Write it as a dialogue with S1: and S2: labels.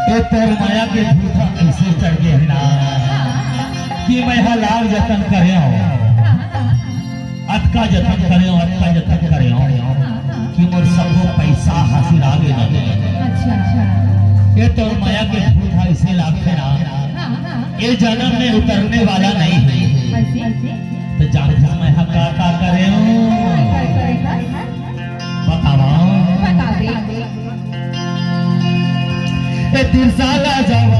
S1: ए तोर माया के भूखा ऐसे चढ़ गए ना कि मैं लाल जतन करे अटका जतन करे कि मोर सबको पैसा हासिल आगे न दे। ये तोर माया के भूखा ऐसे लागते ना ये जन्म में उतरने वाला नहीं है। तो जानता मैं का करे बतावा तिरसाला जावा